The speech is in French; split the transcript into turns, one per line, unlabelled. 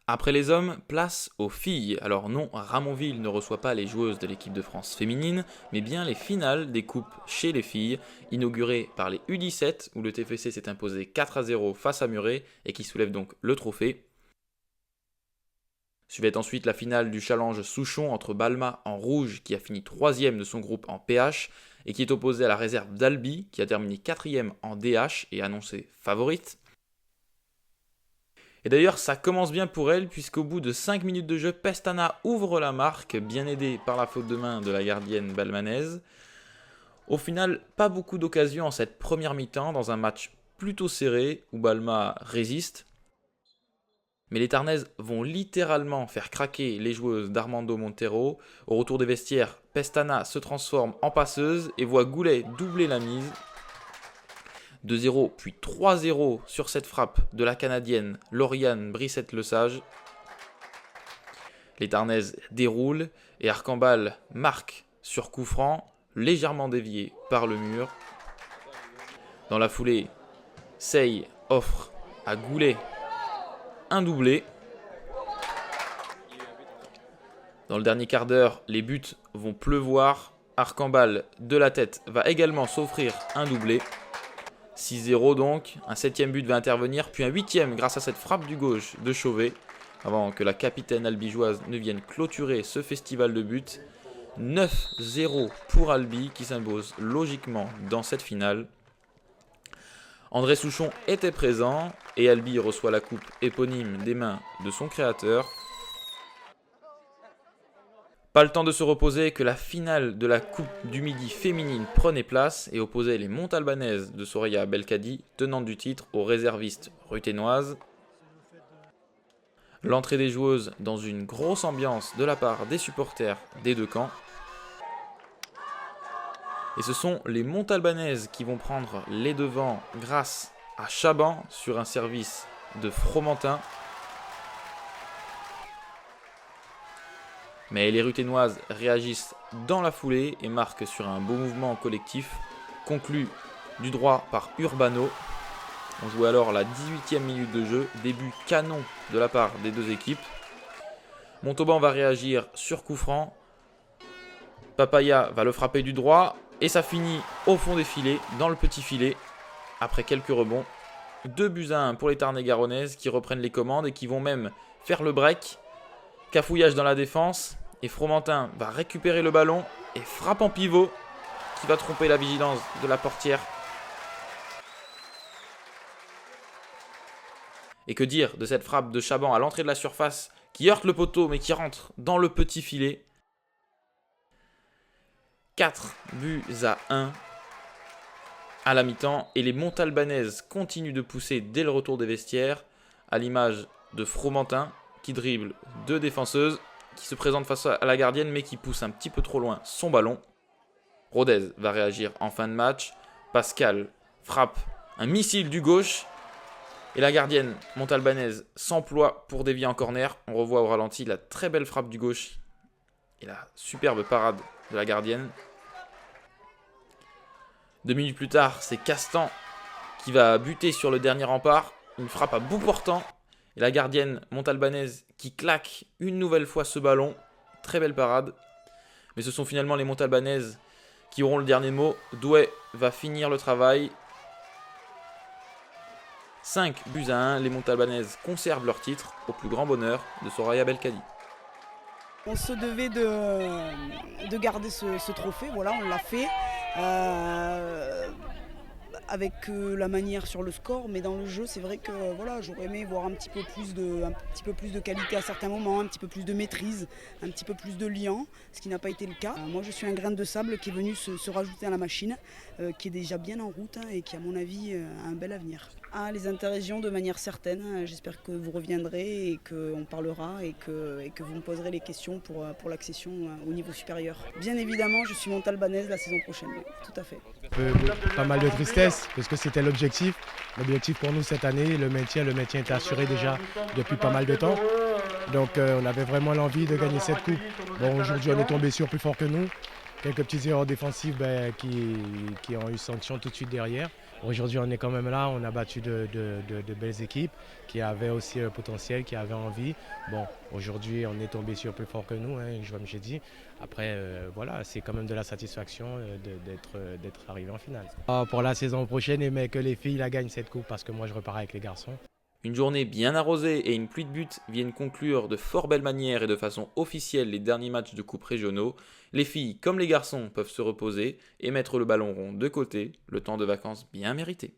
Après les hommes, place aux filles. Alors non, Ramonville ne reçoit pas les joueuses de l'équipe de France féminine, mais bien les finales des coupes chez les filles, inaugurées par les U17, où le TFC s'est imposé 4-0 face à Muret et qui soulève donc le trophée. Suivait ensuite la finale du challenge Souchon entre Balma en rouge, qui a fini 3ème de son groupe en PH, et qui est opposé à la réserve d'Albi, qui a terminé 4ème en DH et annoncé favorite. Et d'ailleurs, ça commence bien pour elle, puisqu'au bout de 5 minutes de jeu, Pestana ouvre la marque, bien aidée par la faute de main de la gardienne balmanaise. Au final, pas beaucoup d'occasions en cette première mi-temps, dans un match plutôt serré, où Balma résiste. Mais les Tarnaises vont littéralement faire craquer les joueuses d'Armando Montero. Au retour des vestiaires, Pestana se transforme en passeuse et voit Goulet doubler la mise. 2-0 puis 3-0 sur cette frappe de la Canadienne Lauriane Brissette-Lesage. Les Tarnaises déroulent et Arcambal marque sur coup franc, légèrement dévié par le mur. Dans la foulée, Sey offre à Goulet un doublé. Dans le dernier quart d'heure, les buts vont pleuvoir. Arcambal de la tête va également s'offrir un doublé. 6-0 donc, un 7ème but va intervenir, puis un 8ème grâce à cette frappe du gauche de Chauvet, avant que la capitaine albigeoise ne vienne clôturer ce festival de buts. 9-0 pour Albi qui s'impose logiquement dans cette finale. André Souchon était présent et Albi reçoit la coupe éponyme des mains de son créateur. Pas le temps de se reposer que la finale de la Coupe du Midi féminine prenait place et opposait les Montalbanaises de Soraya Belkadi, tenante du titre, aux réservistes ruthénoises. L'entrée des joueuses dans une grosse ambiance de la part des supporters des deux camps. Et ce sont les Montalbanaises qui vont prendre les devants grâce à Chaban sur un service de Fromentin. Mais les ruthénoises réagissent dans la foulée et marquent sur un beau mouvement collectif, conclu du droit par Urbano. On joue alors la 18e minute de jeu, début canon de la part des deux équipes. Montauban va réagir sur coup franc. Papaya va le frapper du droit et ça finit au fond des filets, dans le petit filet, après quelques rebonds. 2-1 pour les Tarn-et-Garonnaises qui reprennent les commandes et qui vont même faire le break. Cafouillage dans la défense et Fromentin va récupérer le ballon et frappe en pivot qui va tromper la vigilance de la portière. Et que dire de cette frappe de Chaban à l'entrée de la surface qui heurte le poteau mais qui rentre dans le petit filet. 4-1 à la mi-temps et les Montalbanaises continuent de pousser dès le retour des vestiaires à l'image de Fromentin qui dribble deux défenseuses, qui se présente face à la gardienne mais qui pousse un petit peu trop loin son ballon. Rodez va réagir en fin de match. Pascal frappe un missile du gauche et la gardienne montalbanaise s'emploie pour dévier en corner. On revoit au ralenti la très belle frappe du gauche et la superbe parade de la gardienne. 2 minutes plus tard, c'est Castan qui va buter sur le dernier rempart. Une frappe à bout portant. Et la gardienne montalbanaise qui claque une nouvelle fois ce ballon. Très belle parade. Mais ce sont finalement les Montalbanaises qui auront le dernier mot. Douai va finir le travail. 5-1. Les Montalbanaises conservent leur titre au plus grand bonheur de Soraya Belkadi.
On se devait de garder ce trophée, voilà, on l'a fait. Avec la manière sur le score, mais dans le jeu, c'est vrai que voilà, j'aurais aimé voir un petit peu plus de qualité à certains moments, un petit peu plus de maîtrise, un petit peu plus de lien, ce qui n'a pas été le cas. Moi, je suis un grain de sable qui est venu se rajouter à la machine, qui est déjà bien en route et qui, à mon avis, a un bel avenir. Les interrégions de manière certaine, j'espère que vous reviendrez et qu'on parlera et que vous me poserez les questions pour l'accession au niveau supérieur. Bien évidemment, je suis montalbanaise la saison prochaine, oui, tout à fait.
Pas mal de tristesse parce que c'était l'objectif. L'objectif pour nous cette année, le maintien est assuré déjà depuis pas mal de temps. Donc on avait vraiment l'envie de gagner cette coupe. Bon, aujourd'hui on est tombé sur plus fort que nous. Quelques petites erreurs défensives qui ont eu sanction tout de suite derrière. Aujourd'hui, on est quand même là, on a battu de belles équipes qui avaient aussi un potentiel, qui avaient envie. Bon, aujourd'hui, on est tombé sur plus fort que nous, hein, comme j'ai dit. Après, voilà, c'est quand même de la satisfaction d'être arrivé en finale. Pour la saison prochaine, mais que les filles la gagnent cette coupe parce que moi, je repars avec les garçons.
Une journée bien arrosée et une pluie de buts viennent conclure de fort belle manière et de façon officielle les derniers matchs de coupe régionaux. Les filles comme les garçons peuvent se reposer et mettre le ballon rond de côté, le temps de vacances bien mérité.